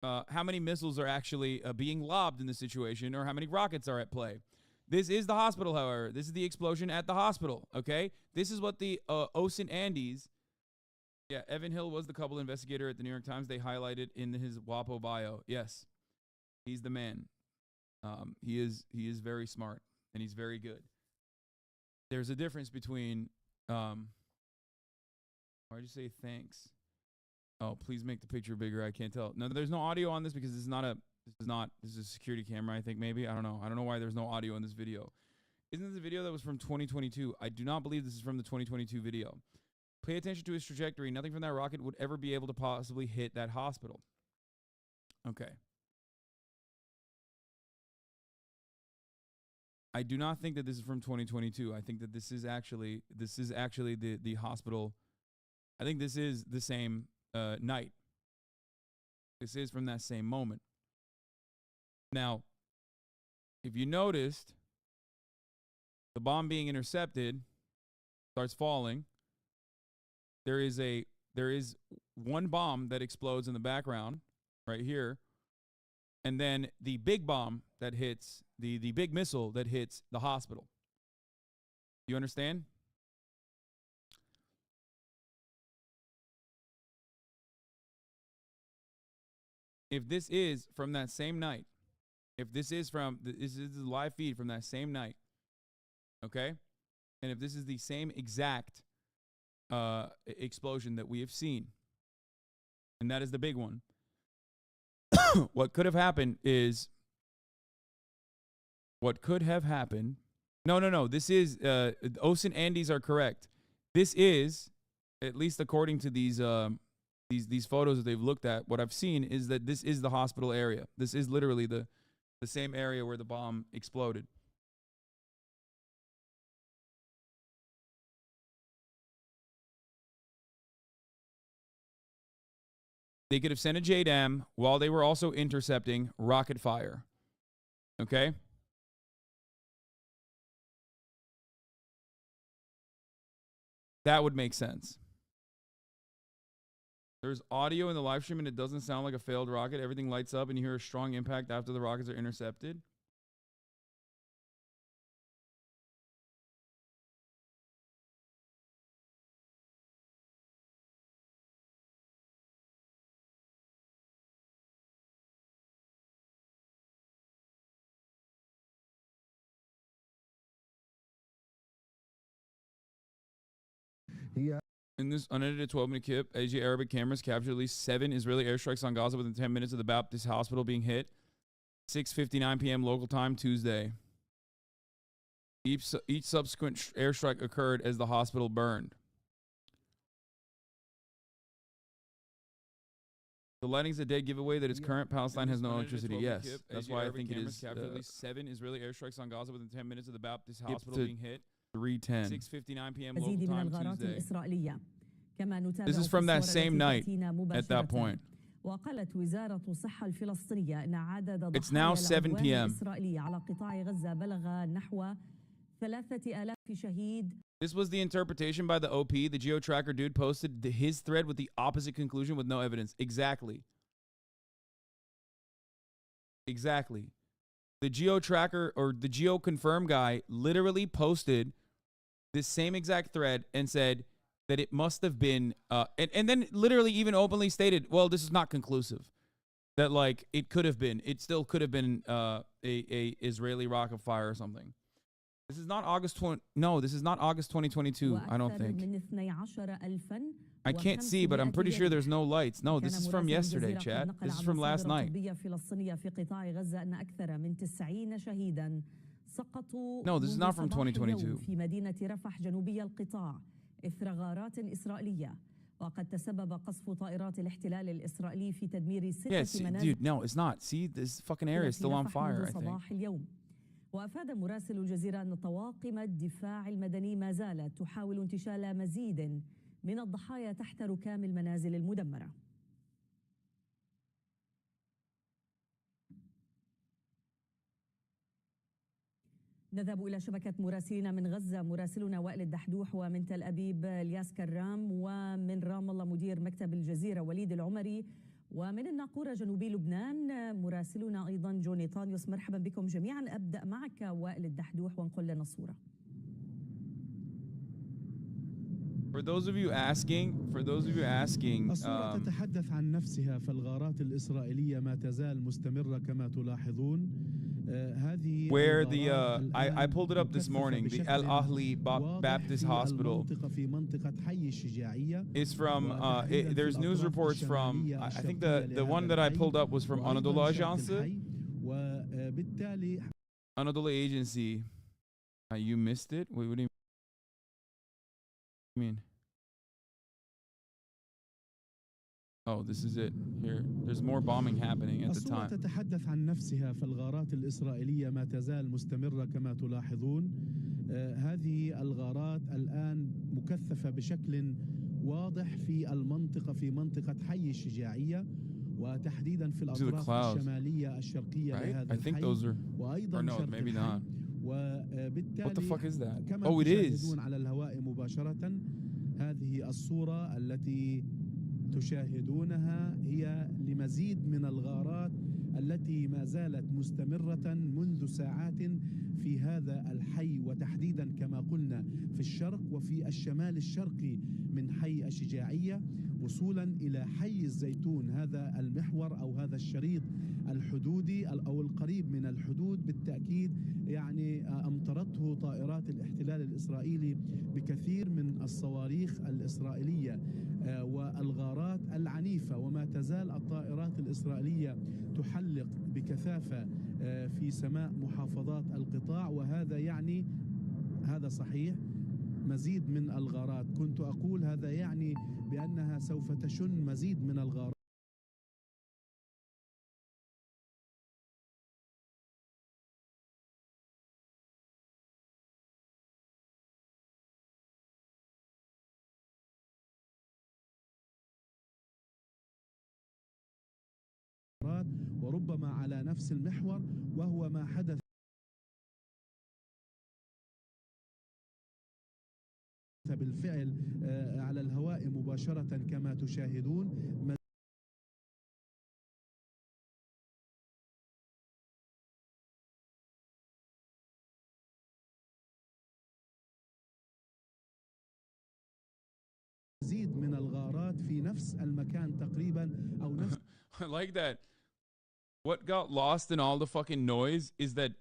how many missiles are actually being lobbed in the situation, or how many rockets are at play. This is the hospital, however. This is the explosion at the hospital, okay? This is what the Ocean Andes. Yeah, Evan Hill was the couple investigator at the New York Times. They highlighted in his WAPO bio. Yes, he's the man. He is very smart, and he's very good. There's a difference between why'd you say thanks? Oh, please make the picture bigger. I can't tell. No, there's no audio on this because this is a security camera, I think, maybe. I don't know why there's no audio in this video. Isn't this a video that was from 2022? I do not believe this is from the 2022 video. Pay attention to his trajectory. Nothing from that rocket would ever be able to possibly hit that hospital. Okay. I do not think that this is from 2022. I think that this is actually the hospital. I think this is the same night. This is from that same moment. Now, if you noticed, the bomb being intercepted starts falling. There is one bomb that explodes in the background right here, and then the big bomb that hits the big missile that hits the hospital. You understand? If this is from that same night, if this is this is the live feed from that same night, okay? And if this is the same exact explosion that we have seen, and that is the big one, what could have happened is, no, this is, Ocean Andes are correct. This is, at least according to these photos that they've looked at, what I've seen is that this is the hospital area. This is literally the same area where the bomb exploded. They could have sent a JDAM while they were also intercepting rocket fire. Okay? That would make sense. There's audio in the live stream and it doesn't sound like a failed rocket. Everything lights up and you hear a strong impact after the rockets are intercepted. Yeah. In this unedited 12-minute clip, AG Arabic cameras captured at least 7 Israeli airstrikes on Gaza within 10 minutes of the Baptist hospital being hit. 6:59 p.m. local time Tuesday. Each subsequent airstrike occurred as the hospital burned. The lightning's a dead giveaway that its current Palestine has no electricity. Yes, that's why I think it is. Captured at least 7 Israeli airstrikes on Gaza within 10 minutes of the Baptist hospital being hit. 3:10. 6:59 p.m. local time Tuesday. This is from that same night at that point. It's now 7 p.m. This was the interpretation by the OP. The geo-tracker dude posted his thread with the opposite conclusion with no evidence. Exactly. Exactly. The geo-tracker or the geo-confirm guy literally posted this same exact thread and said that it must have been, and then literally even openly stated, well, this is not conclusive. That, like, it could have been. It still could have been a Israeli rocket fire or something. This is not August 20. No, this is not August 2022. I don't think. I can't see, but I'm pretty sure there's no lights. No, this is from yesterday, chat. This is from last night. No, this is not from 2022. Yes, dude, no, it's not. See, this fucking area is still on fire, I think. وأفاد مراسل الجزيرة أن طواقم الدفاع المدني ما زالت تحاول انتشال مزيد من الضحايا تحت ركام المنازل المدمرة. نذهب إلى شبكة مراسلين من غزة. مراسلنا وائل الدحدوح، ومن تل أبيب الياس كرام، ومن رام الله مدير مكتب الجزيرة وليد العمري، ومن الناقورة جنوبي لبنان مراسلنا أيضا جوني طانيوس، مرحبا بكم جميعا. أبدأ معك وائل الدحدوح وانقل لنا الصورة. For those of you asking, الصورة تتحدث عن نفسها، فالغارات الإسرائيلية ما تزال مستمرة كما تلاحظون. هذه where I pulled it up this morning, the Al Ahli Baptist Hospital is from, there's news reports from, I think the one that I pulled up was from Anadolu Ajansı. Anadolu Agency. You missed it? Wait, what do you mean? Oh, this is it. Here, there's more bombing happening at the time. الصورة تتحدث عن نفسها، فالغارات الإسرائيلية ما تزال مستمرة كما تلاحظون. هذه الغارات الآن مكثفة بشكل واضح في منطقة حي الشجاعية، وتحديدا في الأطراف الشمالية الشرقية لهذا الحي، وأيضا شرق الحي. وبالتالي What the fuck is that? كما Oh, it is. تشاهدون على الهواء مباشرة، هذه الصورة التي تشاهدونها هي لمزيد من الغارات التي ما زالت مستمرة منذ ساعات في هذا الحي، وتحديدا كما قلنا في الشرق وفي الشمال الشرقي من حي الشجاعية وصولا إلى حي الزيتون. هذا المحور أو هذا الشريط الحدودي أو القريب من الحدود بالتأكيد يعني أمطرته طائرات الاحتلال الإسرائيلي بكثير من الصواريخ الإسرائيلية والغارات العنيفة، وما تزال الطائرات الإسرائيلية تحلق بكثافة في سماء محافظات القطاع، وهذا يعني هذا صحيح مزيد من الغارات. كنت أقول هذا يعني بأنها سوف تشن مزيد من الغارات. وربما على نفس المحور، وهو ما حدث بالفعل على الهواء مباشرة كما تشاهدون. مزيد من الغارات في نفس المكان تقريبا أو نفس I like that. What got lost in all the fucking noise is that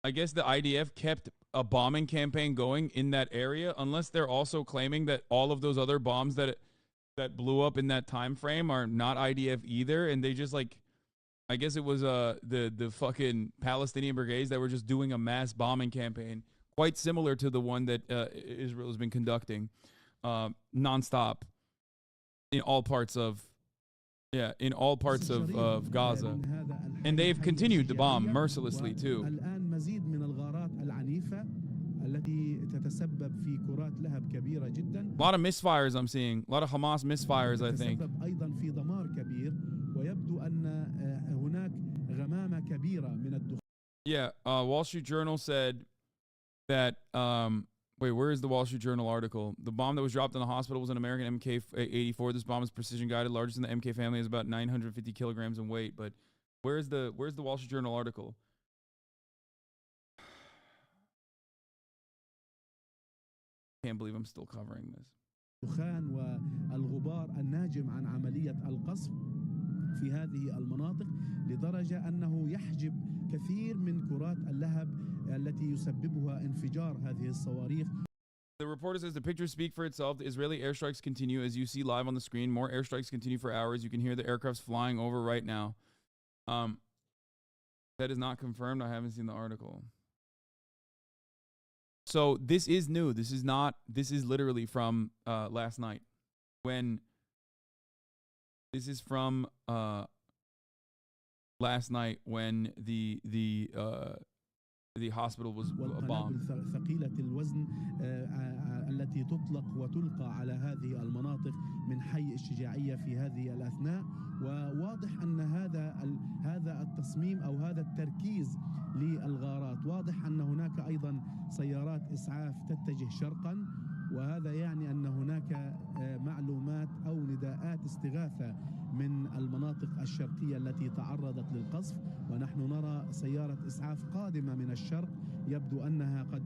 I guess the IDF kept a bombing campaign going in that area, unless they're also claiming that all of those other bombs that blew up in that time frame are not IDF either, and they just like, I guess it was the fucking Palestinian brigades that were just doing a mass bombing campaign, quite similar to the one that Israel has been conducting nonstop in all parts of Gaza, and they've continued to bomb mercilessly too. الآن مزيد من الغارات العنيفة التي تتسبب في كرات لهب كبيرة جدا. A lot of misfires I'm seeing, a lot of Hamas misfires I think. تتسبب أيضا في دمار كبير، ويبدو أن هناك غمامة كبيرة من الدخان. Yeah, Wall Street Journal said that wait, where is the Wall Street Journal article? The bomb that was dropped in the hospital was an American Mk-84. This bomb is precision guided, largest in the Mk family, is about 950 kilograms in weight. But where's the Wall Street Journal article? Can't believe I'm still covering this. الدخان والغبار الناجم عن عملية القصف في هذه المناطق لدرجة أنه يحجب كثير من كرات اللهب التي يسببها انفجار هذه الصواريخ. The reporter says the pictures speak for itself. The Israeli airstrikes continue, as you see live on the screen. More airstrikes continue for hours. You can hear the aircrafts flying over right now. That is not confirmed. I haven't seen the article. So this is new. This is literally from last night. This is from last night when the hospital was bombed. ثقيلة الوزن التي تطلق وتلقى على هذه المناطق من حي الشجاعية في هذه الأثناء، وواضح أن هذا التصميم أو هذا التركيز للغارات، واضح أن هناك أيضا سيارات إسعاف تتجه شرقا، وهذا يعني أن هناك معلومات أو نداءات استغاثة من المناطق الشرقية التي تعرضت للقصف، ونحن نرى سيارة إسعاف قادمة من الشرق يبدو أنها قد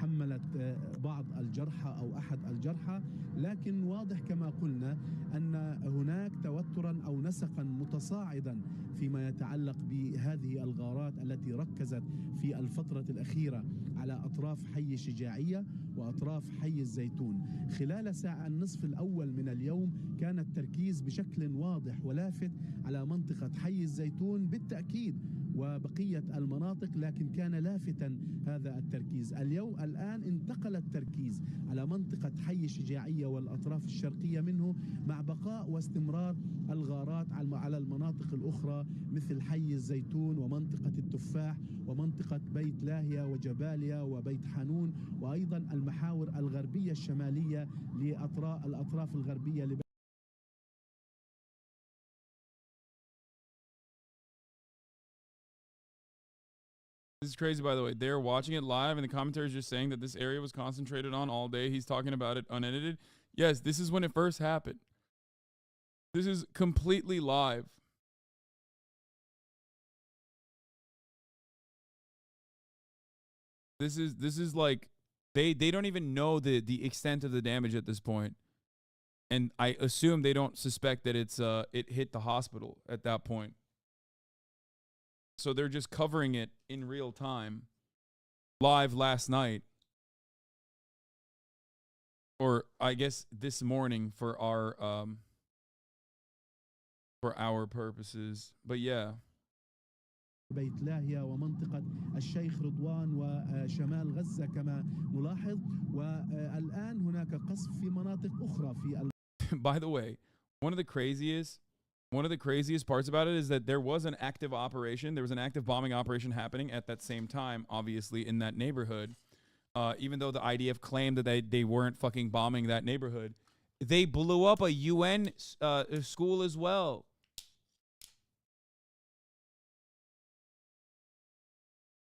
حملت بعض الجرحى أو أحد الجرحى، لكن واضح كما قلنا أن هناك توترا أو نسقا متصاعدا فيما يتعلق بهذه الغارات التي ركزت في الفترة الأخيرة على أطراف حي الشجاعية وأطراف حي الزيتون. خلال ساعة النصف الأول من اليوم كان التركيز بشكل واضح ولافت على منطقة حي الزيتون بالتأكيد وبقية المناطق، لكن كان لافتاً هذا التركيز. الآن انتقل التركيز على منطقة حي الشجاعية والأطراف الشرقية منه، مع بقاء واستمرار الغارات على المناطق الأخرى مثل حي الزيتون ومنطقة التفاح ومنطقة بيت لاهيا وجباليا وبيت حانون، وأيضاً المحاور الغربية الشمالية الأطراف الغربية This is crazy, by the way. They're watching it live, and the commentary is just saying that this area was concentrated on all day. He's talking about it unedited. Yes, this is when it first happened. This is completely live. This is like they don't even know the extent of the damage at this point. And I assume they don't suspect that it hit the hospital at that point. So they're just covering it in real time, live last night, or I guess this morning for our purposes. But yeah. بيت لاهيا ومنطقة الشيخ رضوان وشمال غزة كما نلاحظ، والآن هناك قصف في مناطق أخرى في By the way, one of the craziest parts about it is that there was an active operation. There was an active bombing operation happening at that same time, obviously, in that neighborhood. Even though the IDF claimed that they weren't fucking bombing that neighborhood, they blew up a UN school as well.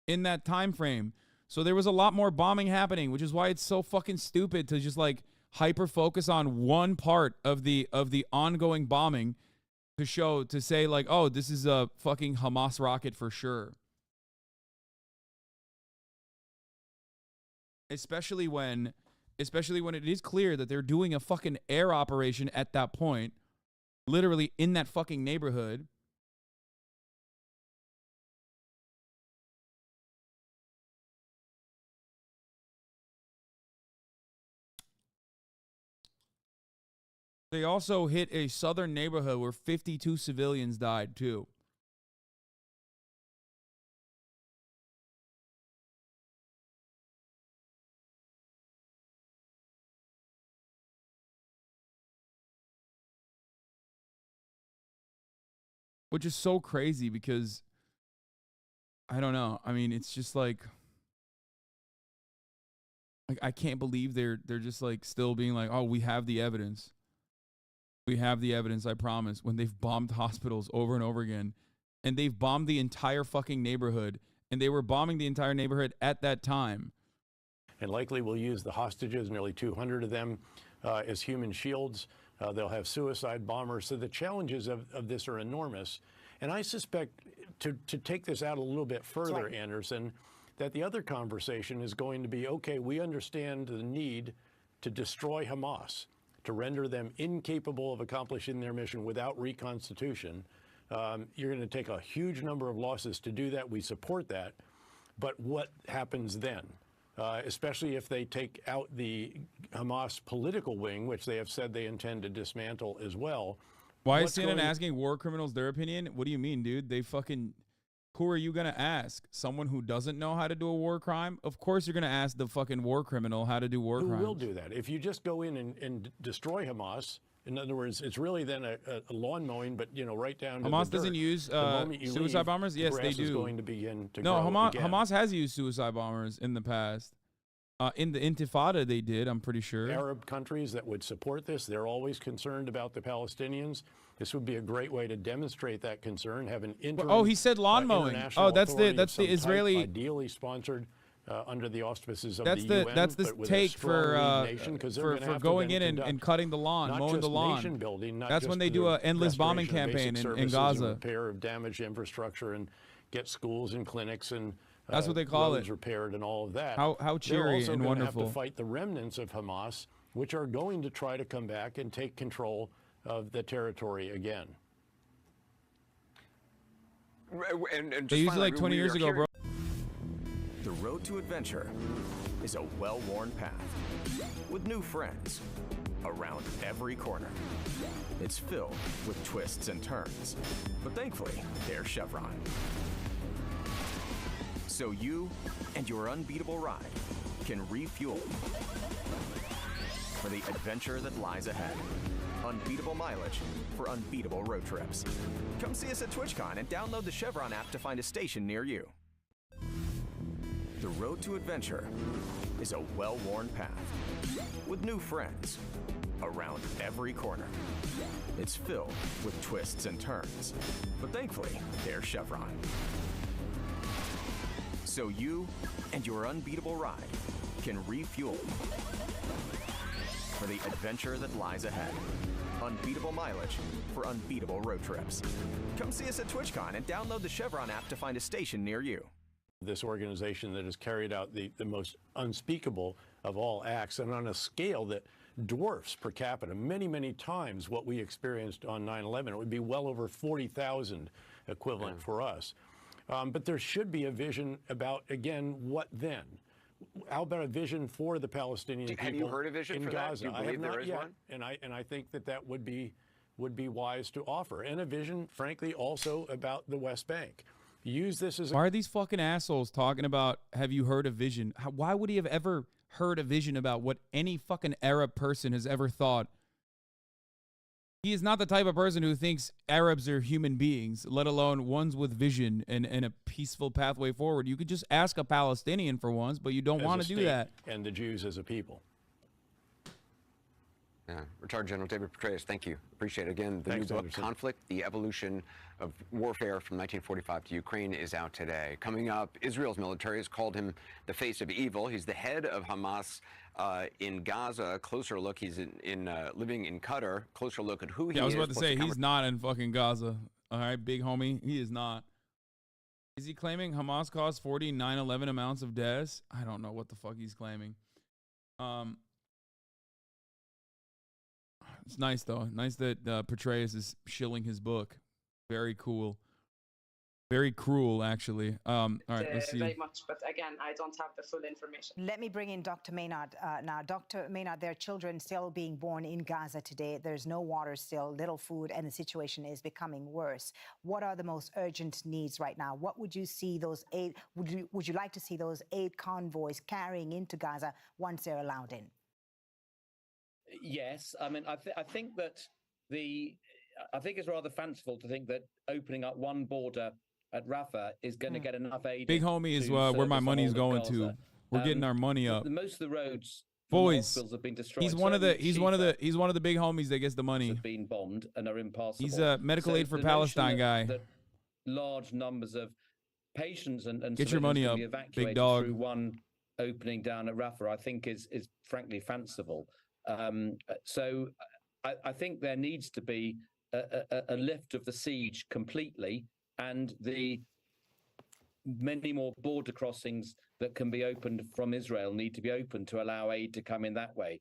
In that time frame. So there was a lot more bombing happening, which is why it's so fucking stupid to just like hyper focus on one part of the ongoing bombing to say like, oh, this is a fucking Hamas rocket for sure. Especially when it is clear that they're doing a fucking air operation at that point, literally in that fucking neighborhood. They also hit a southern neighborhood where 52 civilians died, too. Which is so crazy because, I don't know. I mean, it's just like I can't believe they're just like still being like, oh, we have the evidence. We have the evidence, I promise, when they've bombed hospitals over and over again. And they've bombed the entire fucking neighborhood. And they were bombing the entire neighborhood at that time. And likely will use the hostages, nearly 200 of them, as human shields. They'll have suicide bombers. So the challenges of this are enormous. And I suspect, to take this out a little bit further, Anderson, that the other conversation is going to be, okay, we understand the need to destroy Hamas, to render them incapable of accomplishing their mission without reconstitution. You're going to take a huge number of losses to do that. We support that. But what happens then? Especially if they take out the Hamas political wing, which they have said they intend to dismantle as well. Why is CNN asking war criminals their opinion? What do you mean, dude? They fucking... Who are you going to ask? Someone who doesn't know how to do a war crime? Of course you're going to ask the fucking war criminal how to do war crimes. Who will do that? If you just go in and destroy Hamas, in other words, it's really then a lawn mowing, but, you know, right down to Hamas the doesn't dirt. use suicide bombers? Yes, they do. Is going to begin to no, grow again. Hamas has used suicide bombers in the past. In the Intifada, they did, I'm pretty sure. Arab countries that would support this, they're always concerned about the Palestinians. This would be a great way to demonstrate that concern, have an interim, he said lawn mowing. Oh, that's the Israeli... ideally sponsored under the auspices of That's the the UN. that's the but with a take strong for lead nation, 'cause they're gonna have to going then in and conduct cutting the lawn, not mowing the just lawn. nation building, not That's just when they the do an endless bombing restoration of campaign basic in services Gaza. and repair of damaged infrastructure and get schools and clinics and That's what they call roads it. repaired and all of that. How They're cheery also and gonna have wonderful. to fight the remnants of Hamas, which are going to try to come back and take control of the territory again. And They just used it finally, like 20 we years are ago, hearing- bro. The road to adventure is a well-worn path with new friends around every corner. It's filled with twists and turns, but thankfully, there's Chevron. So you and your unbeatable ride can refuel for the adventure that lies ahead. Unbeatable mileage for unbeatable road trips. Come see us at TwitchCon and download the Chevron app to find a station near you. The road to adventure is a well-worn path with new friends around every corner. It's filled with twists and turns, but thankfully, there's Chevron. So you and your unbeatable ride can refuel for the adventure that lies ahead. Unbeatable mileage for unbeatable road trips. Come see us at TwitchCon and download the Chevron app to find a station near you. This organization that has carried out the most unspeakable of all acts and on a scale that dwarfs per capita many, many times what we experienced on 9/11. It would be well over 40,000 equivalent for us. But there should be a vision about, again, what then? How about a vision for the Palestinian people have you heard a vision in for that? Gaza? Do you I have believe there not is yet, one? and I think that would be wise to offer, and a vision, frankly, also about the West Bank. Use this as a Why are these fucking assholes talking about, have you heard a vision? Why would he have ever heard a vision about what any fucking Arab person has ever thought? He is not the type of person who thinks Arabs are human beings, let alone ones with vision and a peaceful pathway forward. You could just ask a Palestinian for once, but you don't want to do that. And the Jews as a people. Yeah. Retired General David Petraeus, thank you. Appreciate it. Again, the Thanks, new book, Anderson. Conflict, The Evolution of Warfare from 1945 to Ukraine, is out today. Coming up, Israel's military has called him the face of evil. He's the head of Hamas in Gaza. A closer look. He's living in Qatar. Closer look at who he is. I was about to plus say, the he's not in fucking Gaza. All right, big homie. He is not. Is he claiming Hamas caused 40 9/11 amounts of deaths? I don't know what the fuck he's claiming. It's nice, though. Nice that Petraeus is shilling his book. Very cool. Very cruel, actually. All right, let's see. Very much, but again, I don't have the full information. Let me bring in Dr. Maynard now. Dr. Maynard, there are children still being born in Gaza today. There's no water still, little food, and the situation is becoming worse. What are the most urgent needs right now? What would you see those aid? Would you like to see those aid convoys carrying into Gaza once they're allowed in? Yes, I mean, I think that I think it's rather fanciful to think that opening up one border at Rafah is going to get enough aid. Big homie is where my money's going to. We're getting our money up. Most of the roads, Boys, have been destroyed. he's one of the big homies that gets the money. Have been bombed and are impassable. He's a medical aid for the Palestine notion guy. that large numbers of patients and Get your money civilians up, can be big evacuated dog. through one opening down at Rafah, I think is frankly fanciful. So I think there needs to be a lift of the siege completely, and the many more border crossings that can be opened from Israel need to be opened to allow aid to come in that way.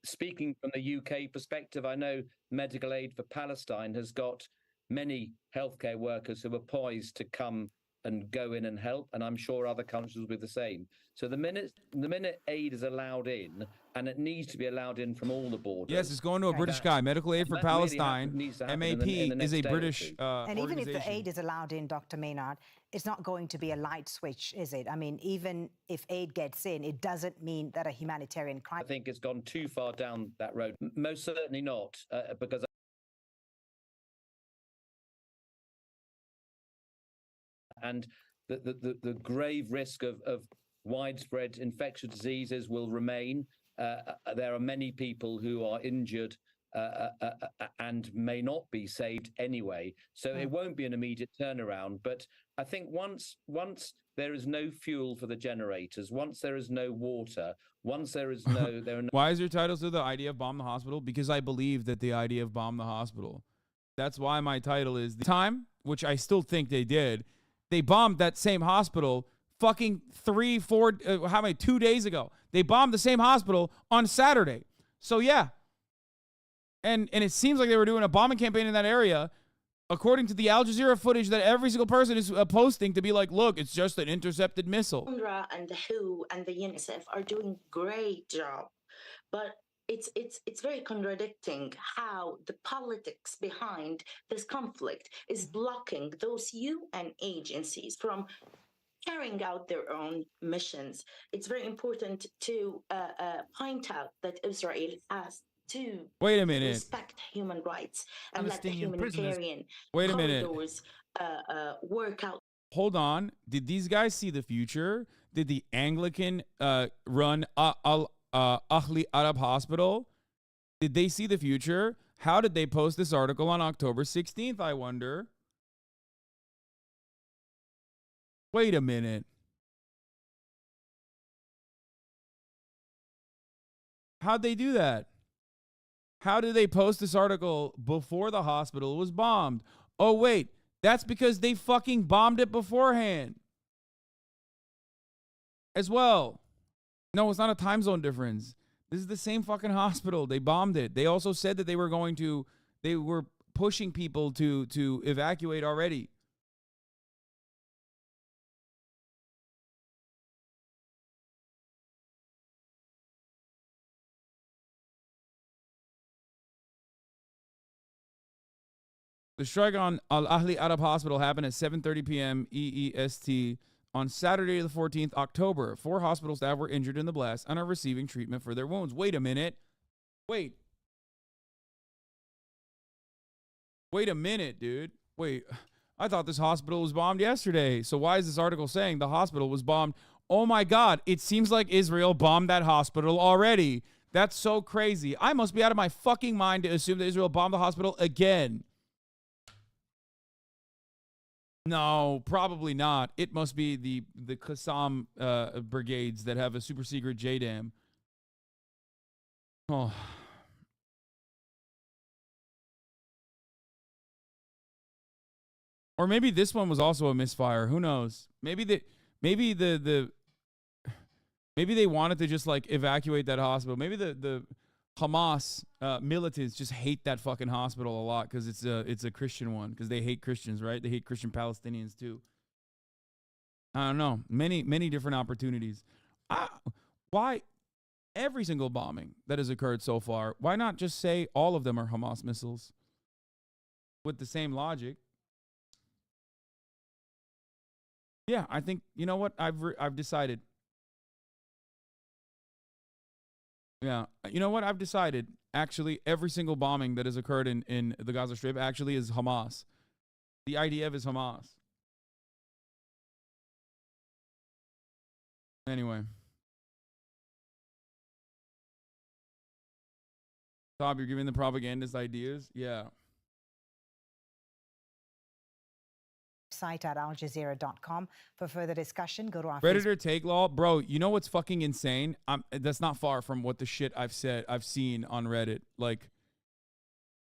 Speaking from the UK perspective, I know Medical Aid for Palestine has got many healthcare workers who are poised to come and go in and help, and I'm sure other countries will be the same. So the minute aid is allowed in, and it needs to be allowed in from all the borders. Yes, it's going to a British guy. Medical Aid for that really Palestine. needs to happen MAP in the is a next day or British two. And even if the organization. aid is allowed in, Dr. Maynard, it's not going to be a light switch, is it? I mean, even if aid gets in, it doesn't mean that a humanitarian I crisis. think it's gone too far down that road. Most certainly not, because and the grave risk of widespread infectious diseases will remain. There are many people who are injured and may not be saved anyway. So it won't be an immediate turnaround. But I think once there is no fuel for the generators, once there is no water, once there is no, there are no. Why is your title still the idea of bomb the hospital? Because I believe that the idea of bomb the hospital. That's why my title is the time, which I still think they did. They bombed that same hospital fucking 2 days ago. They bombed the same hospital on Saturday. So yeah. And it seems like they were doing a bombing campaign in that area, according to the Al Jazeera footage that every single person is posting to be like, look, it's just an intercepted missile. UNRWA and the WHO and the UNICEF are doing great job, but it's very contradicting how the politics behind this conflict is blocking those UN agencies from carrying out their own missions. It's very important to point out that Israel has to Wait a minute. respect human rights and let the Palestinian prisoners. humanitarian Wait a minute. corridors work out. Hold on. Did these guys see the future? Did the Anglican run Ahli Arab Hospital? Did they see the future? How did they post this article on October 16th, I wonder? Wait a minute. How'd they do that? How did they post this article before the hospital was bombed? Oh, wait. That's because they fucking bombed it beforehand. As well. No, it's not a time zone difference. This is the same fucking hospital. They bombed it. They also said that they were pushing people to evacuate already. The strike on Al Ahli Arab Hospital happened at 7:30 p.m. EEST on Saturday, the 14th October. 4 hospital staff were injured in the blast and are receiving treatment for their wounds. Wait a minute. Wait a minute, dude. Wait. I thought this hospital was bombed yesterday. So why is this article saying the hospital was bombed? Oh my God. It seems like Israel bombed that hospital already. That's so crazy. I must be out of my fucking mind to assume that Israel bombed the hospital again. No, probably not. It must be the Qassam brigades that have a super secret JDAM. Oh. Or maybe this one was also a misfire. Who knows? Maybe they wanted to just like evacuate that hospital. Maybe the Hamas militants just hate that fucking hospital a lot because it's a Christian one, because they hate Christians, right? They hate Christian Palestinians too. I don't know. Many different opportunities. Why every single bombing that has occurred so far, why not just say all of them are Hamas missiles with the same logic? Yeah, I think, you know what? I've decided. Yeah. You know what? I've decided, actually, every single bombing that has occurred in the Gaza Strip actually is Hamas. The IDF is Hamas. Anyway. Tom, you're giving the propagandists ideas? Yeah. Site at aljazeera.com for further discussion. Go to our Predator take law, bro. You know what's fucking insane? That's not far from what the shit I've seen on Reddit. Like,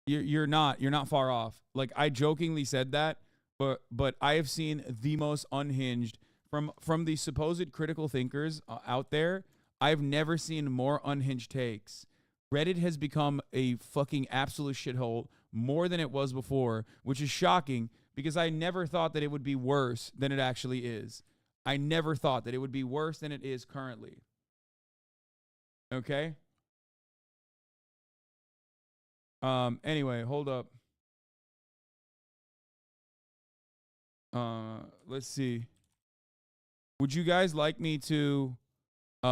you're not far off. Like, I jokingly said that, but I have seen the most unhinged from the supposed critical thinkers out there. I've never seen more unhinged takes. Reddit has become a fucking absolute shithole more than it was before, which is shocking. Because I never thought that it would be worse than it actually is. I never thought that it would be worse than it is currently. Okay? Anyway, hold up. Let's see. Would you guys like me to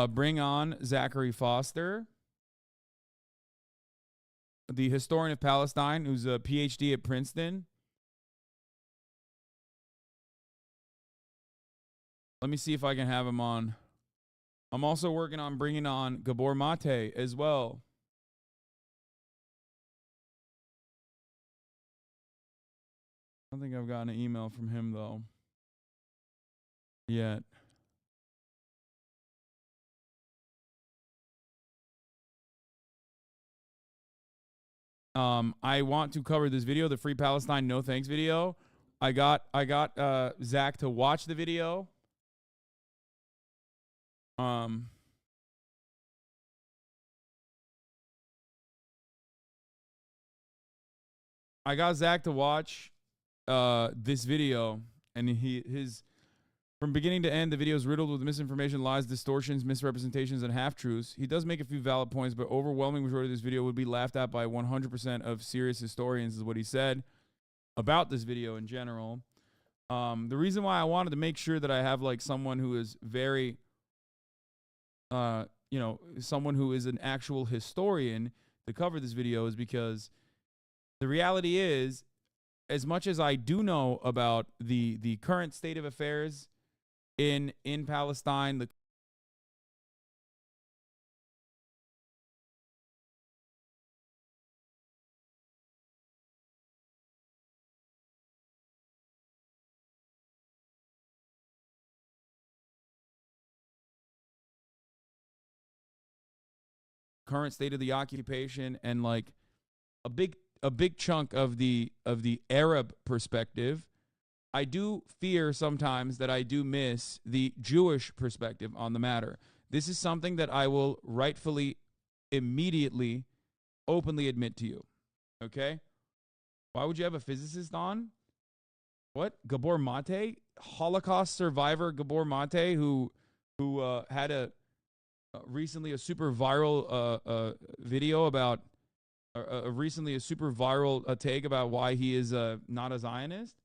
bring on Zachary Foster, the historian of Palestine, who's a PhD at Princeton? Let me see if I can have him on. I'm also working on bringing on Gabor Mate as well. I don't think I've gotten an email from him, though. yet. I want to cover this video, the Free Palestine No Thanks video. I got Zach to watch the video. I got Zach to watch this video, and his from beginning to end, the video is riddled with misinformation, lies, distortions, misrepresentations, and half-truths. He does make a few valid points, but overwhelming majority of this video would be laughed at by 100% of serious historians, is what he said about this video in general. The reason why I wanted to make sure that I have like someone who is very, someone who is an actual historian to cover this video is because the reality is, as much as I do know about the current state of affairs in Palestine, the current state of the occupation and like a big chunk of the Arab perspective, I do fear sometimes that I do miss the Jewish perspective on the matter. This is something that I will rightfully, immediately, openly admit to you. Okay? Why would you have a physicist on? What? Gabor Mate? Holocaust survivor Gabor Mate, who had a recently a super viral video about recently a super viral take about why he is not a Zionist.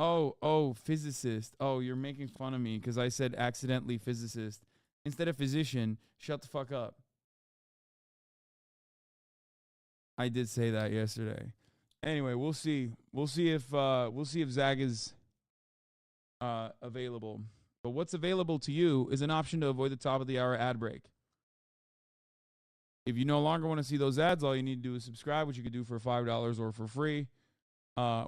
Oh, physicist. Oh, you're making fun of me because I said accidentally physicist instead of physician. Shut the fuck up. I did say that yesterday. Anyway, we'll see. We'll see if Zag is available. But what's available to you is an option to avoid the top of the hour ad break. If you no longer want to see those ads, all you need to do is subscribe, which you could do for $5 or for free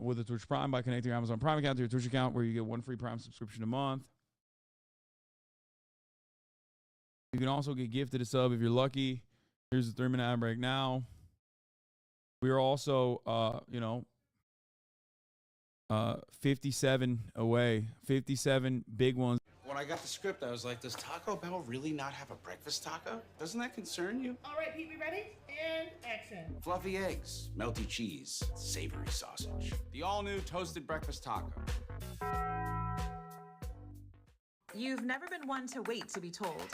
with a Twitch Prime by connecting your Amazon Prime account to your Twitch account, where you get one free Prime subscription a month. You can also get gifted a sub if you're lucky. Here's the 3-minute ad break now. We are also, 57 away. 57 big ones. When I got the script, I was like, does Taco Bell really not have a breakfast taco? Doesn't that concern you? All right, Pete, we ready? And action. Fluffy eggs, melty cheese, savory sausage. The all-new toasted breakfast taco. You've never been one to wait to be told.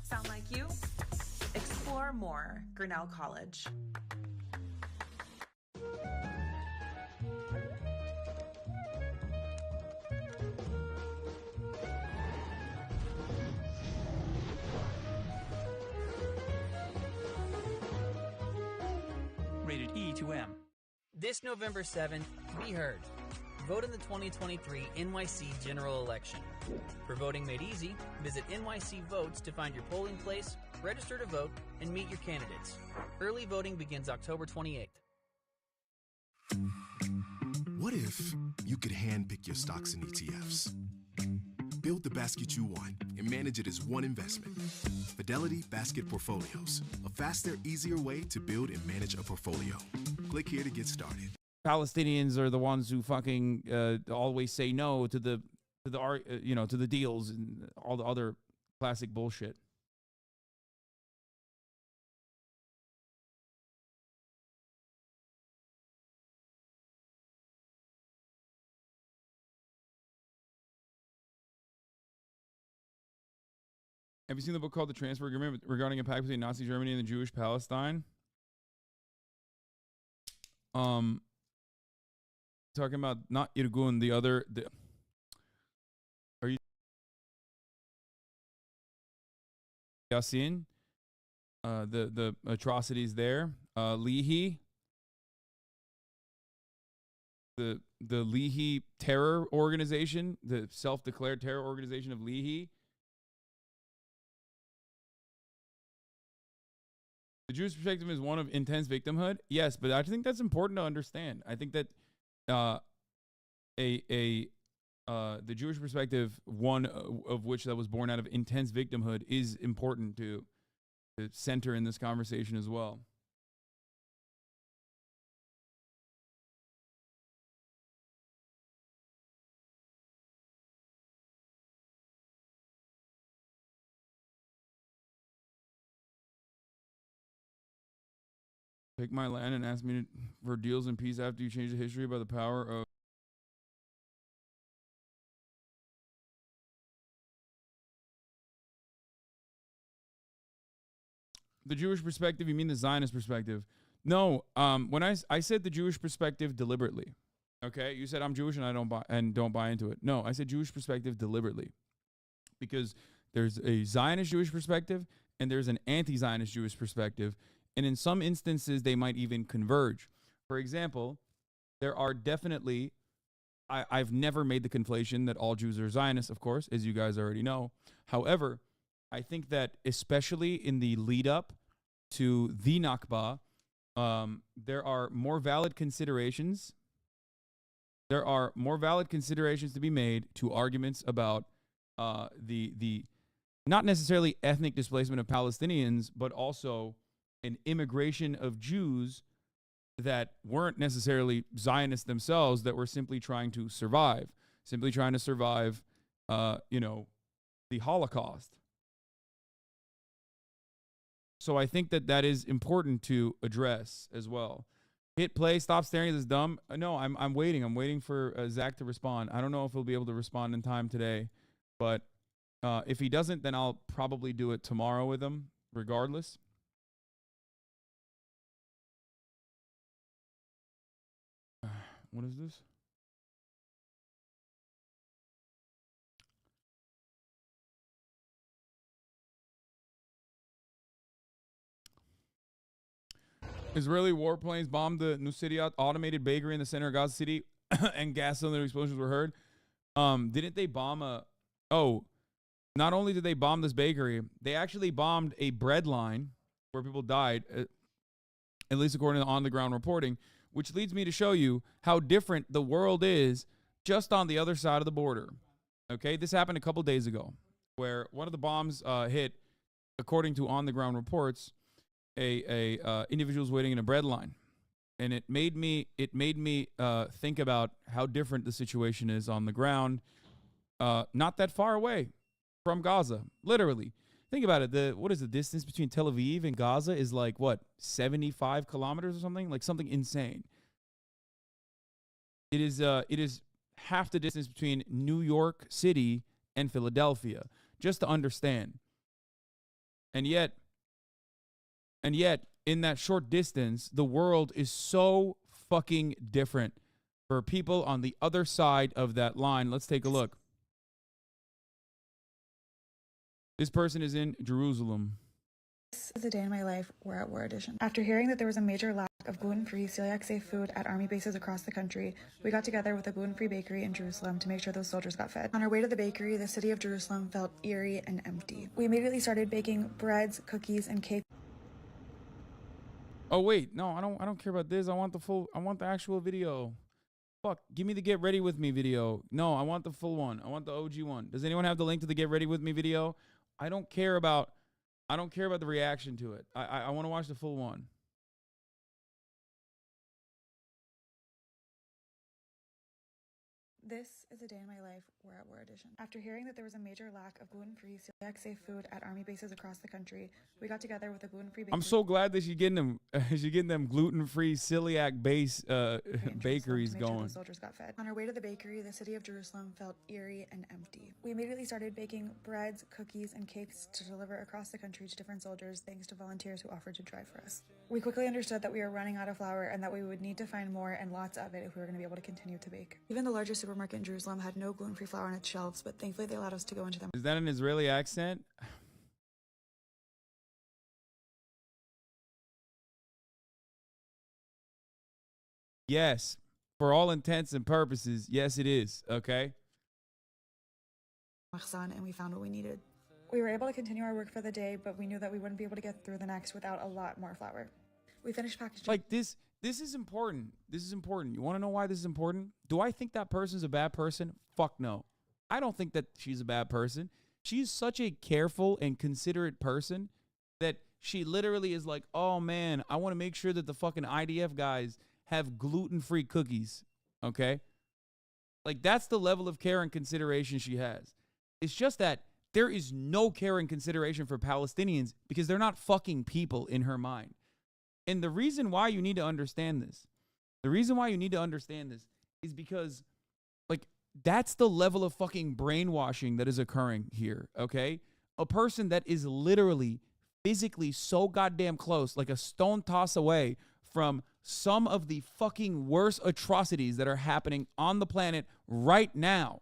Sound like you? Explore more, Grinnell College. Rated E to M. This November 7th, be heard. Vote in the 2023 NYC general election. For voting made easy, visit NYC Votes to find your polling place, register to vote, and meet your candidates. Early voting begins October 28th. What if you could handpick your stocks and ETFs? Build the basket you want and manage it as one investment. Fidelity Basket Portfolios, a faster, easier way to build and manage a portfolio. Click here to get started. Palestinians are the ones who fucking always say no to the deals and all the other classic bullshit. Have you seen the book called The Transfer Agreement regarding a pact between Nazi Germany and the Jewish Palestine? Talking about not Irgun, the other. Are you Yassin? The atrocities there. Leahy. the Leahy terror organization, the self-declared terror organization of Leahy. The Jewish perspective is one of intense victimhood. Yes, but I think that's important to understand. I think that the Jewish perspective, one of which that was born out of intense victimhood, is important to center in this conversation as well. Take my land and ask me for deals and peace after you change the history by the power of. The Jewish perspective, you mean the Zionist perspective? No, when I said the Jewish perspective deliberately. Okay, you said I'm Jewish and I don't buy into it. No, I said Jewish perspective deliberately. Because there's a Zionist Jewish perspective and there's an anti-Zionist Jewish perspective. And in some instances, they might even converge. For example, there are definitely, I've never made the conflation that all Jews are Zionists, of course, as you guys already know. However, I think that especially in the lead up to the Nakba, there are more valid considerations. There are more valid considerations to be made to arguments about the not necessarily ethnic displacement of Palestinians, but also an immigration of Jews that weren't necessarily Zionists themselves, that were simply trying to survive, the Holocaust. So I think that that is important to address as well. Hit play, stop staring at this dumb. No, I'm waiting. I'm waiting for Zach to respond. I don't know if he'll be able to respond in time today, but if he doesn't, then I'll probably do it tomorrow with him regardless. What is this? Israeli warplanes bombed the Nusayrat automated bakery in the center of Gaza City, and gas cylinder explosions were heard. Didn't they bomb a? Oh, not only did they bomb this bakery, they actually bombed a bread line where people died, at least according to on-the-ground reporting, which leads me to show you how different the world is just on the other side of the border. Okay, this happened a couple days ago, where one of the bombs hit, according to on-the-ground reports, individuals waiting in a bread line, and it made me think about how different the situation is on the ground, not that far away from Gaza. Literally, think about it. What is the distance between Tel Aviv and Gaza? Is like what, 75 kilometers or something? Like something insane. It is half the distance between New York City and Philadelphia, just to understand. And yet, in that short distance, the world is so fucking different for people on the other side of that line. Let's take a look. This person is in Jerusalem. This is a day in my life. We're at War Edition. After hearing that there was a major lack of gluten-free, celiac-safe food at army bases across the country, we got together with a gluten-free bakery in Jerusalem to make sure those soldiers got fed. On our way to the bakery, the city of Jerusalem felt eerie and empty. We immediately started baking breads, cookies, and cakes. Oh wait, no, I don't care about this. I want the actual video. Fuck, give me the get ready with me video. No, I want the full one. I want the OG one. Does anyone have the link to the get ready with me video? I don't care about the reaction to it. I want to watch the full one. This is a day in my life. We're at War Edition. After hearing that there was a major lack of gluten-free, celiac-safe food at army bases across the country, we got together with a gluten-free bakery. I'm so glad that she's getting them gluten-free celiac base bakeries going. Those soldiers got fed. On our way to the bakery, the city of Jerusalem felt eerie and empty. We immediately started baking breads, cookies, and cakes to deliver across the country to different soldiers, thanks to volunteers who offered to drive for us. We quickly understood that we were running out of flour and that we would need to find more and lots of it if we were going to be able to continue to bake. Even the largest supermarket in Jerusalem had no gluten-free flour on its shelves, but thankfully they allowed us to go into them. Is that an Israeli accent? Yes. For all intents and purposes, yes, it is. Okay. And we found what we needed. We were able to continue our work for the day, but we knew that we wouldn't be able to get through the next without a lot more flour. We finished packaging. Like this is important. This is important. You want to know why this is important? Do I think that person's a bad person? Fuck no. I don't think that she's a bad person. She's such a careful and considerate person that she literally is like, oh man, I want to make sure that the fucking IDF guys have gluten-free cookies. Okay? Like that's the level of care and consideration she has. It's just that there is no care and consideration for Palestinians because they're not fucking people in her mind. And the reason why you need to understand this, is because, like, that's the level of fucking brainwashing that is occurring here, okay? A person that is literally, physically so goddamn close, like a stone toss away from some of the fucking worst atrocities that are happening on the planet right now,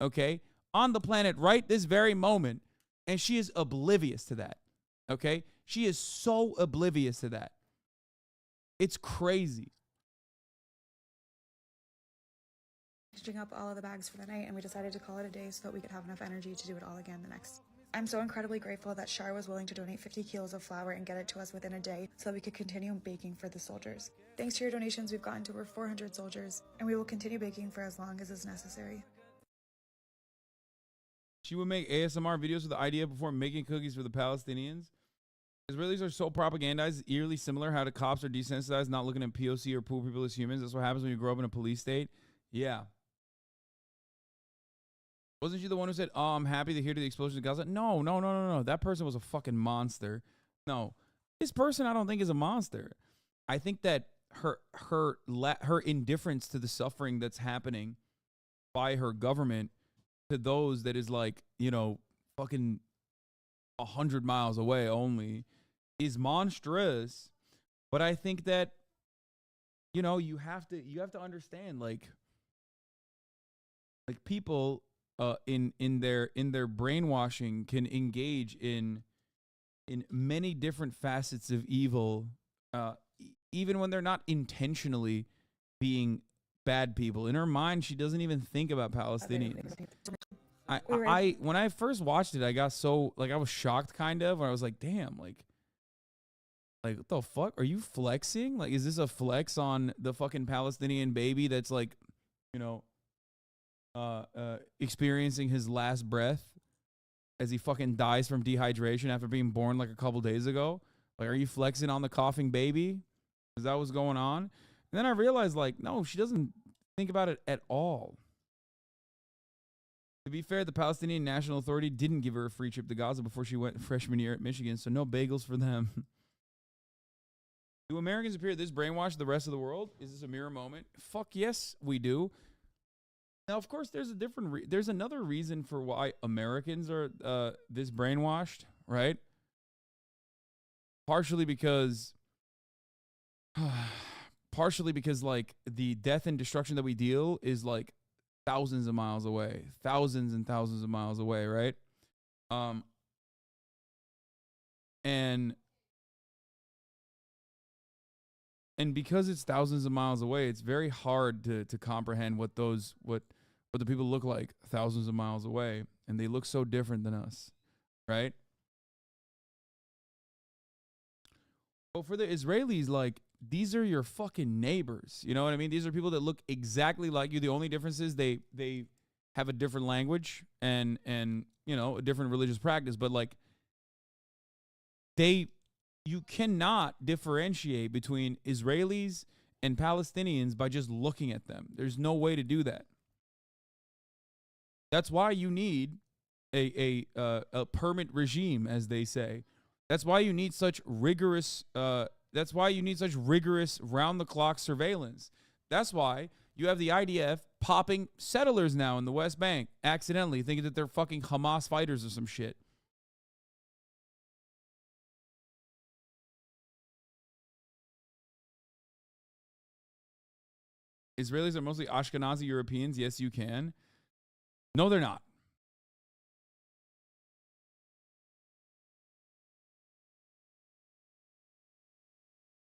okay? On the planet right this very moment, and she is oblivious to that, okay? She is so oblivious to that. It's crazy. Packaging up all of the bags for the night, and we decided to call it a day so that we could have enough energy to do it all again the next. I'm so incredibly grateful that Shar was willing to donate 50 kilos of flour and get it to us within a day so that we could continue baking for the soldiers. Thanks to your donations, we've gotten to over 400 soldiers, and we will continue baking for as long as is necessary. She would make ASMR videos with the idea before making cookies for the Palestinians. Israelis are so propagandized, eerily similar how the cops are desensitized, not looking at POC or poor people as humans. That's what happens when you grow up in a police state. Yeah. Wasn't she the one who said, oh, I'm happy to hear the explosion in Gaza? No. That person was a fucking monster. No. This person I don't think is a monster. I think that her indifference to the suffering that's happening by her government to those that is like, you know, fucking 100 miles away only is monstrous. But I think that, you know, you have to understand, like people in their brainwashing can engage in many different facets of evil, even when they're not intentionally being bad people. In her mind, she doesn't even think about Palestinians. I when I first watched it, I got so, like, I was shocked kind of, and I was like, damn, like what the fuck? Are you flexing? Like, is this a flex on the fucking Palestinian baby that's like, you know, experiencing his last breath as he fucking dies from dehydration after being born like a couple days ago? Like, are you flexing on the coughing baby? Is that what's going on? And then I realized, like, no, she doesn't think about it at all. To be fair, the Palestinian National Authority didn't give her a free trip to Gaza before she went freshman year at Michigan, so no bagels for them. Do Americans appear this brainwashed to the rest of the world? Is this a mirror moment? Fuck yes, we do. Now, of course, there's there's another reason for why Americans are this brainwashed, right? Partially because like the death and destruction that we deal is like thousands of miles away, thousands and thousands of miles away, right? And because it's thousands of miles away, it's very hard to comprehend what the people look like thousands of miles away, and they look so different than us, right? But for the Israelis, like, these are your fucking neighbors. You know what I mean? These are people that look exactly like you. The only difference is they have a different language and you know, a different religious practice, but like you cannot differentiate between Israelis and Palestinians by just looking at them. There's no way to do that. That's why you need a permit regime, as they say. That's why you need such rigorous round-the-clock surveillance. That's why you have the IDF popping settlers now in the West Bank accidentally, thinking that they're fucking Hamas fighters or some shit. Israelis are mostly Ashkenazi Europeans. Yes, you can. No, they're not.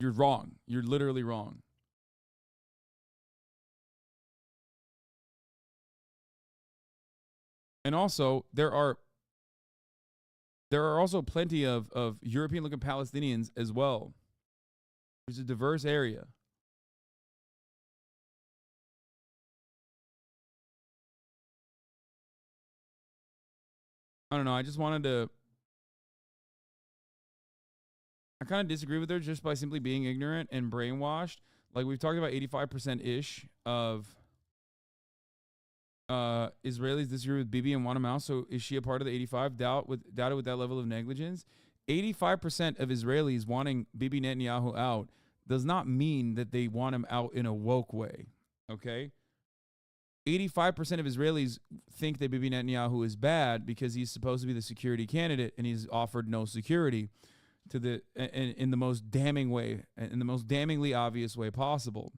You're wrong. You're literally wrong. And also, there are also plenty of European-looking Palestinians as well. There's a diverse area. I don't know. I just wanted to. I kind of disagree with her just by simply being ignorant and brainwashed. Like we've talked about 85% ish of Israelis disagree with Bibi and want him out. So is she a part of the 85? Doubted with that level of negligence. 85% of Israelis wanting Bibi Netanyahu out does not mean that they want him out in a woke way. Okay? 85% of Israelis think that Bibi Netanyahu is bad because he's supposed to be the security candidate and he's offered no security to the in the most damning way, in the most damningly obvious way possible.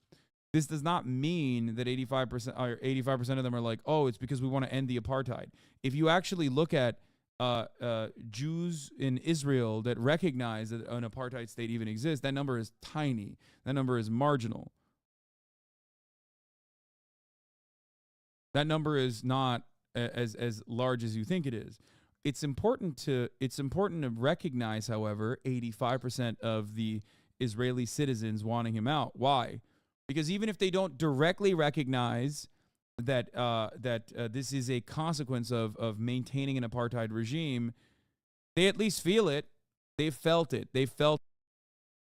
This does not mean that 85% or 85% of them are like, oh, it's because we want to end the apartheid. If you actually look at Jews in Israel that recognize that an apartheid state even exists, that number is tiny. That number is marginal. That number is not as large as you think it is. It's important to recognize, however, 85% of the Israeli citizens wanting him out. Why? Because even if they don't directly recognize that this is a consequence of maintaining an apartheid regime, they at least feel it. They felt it. They felt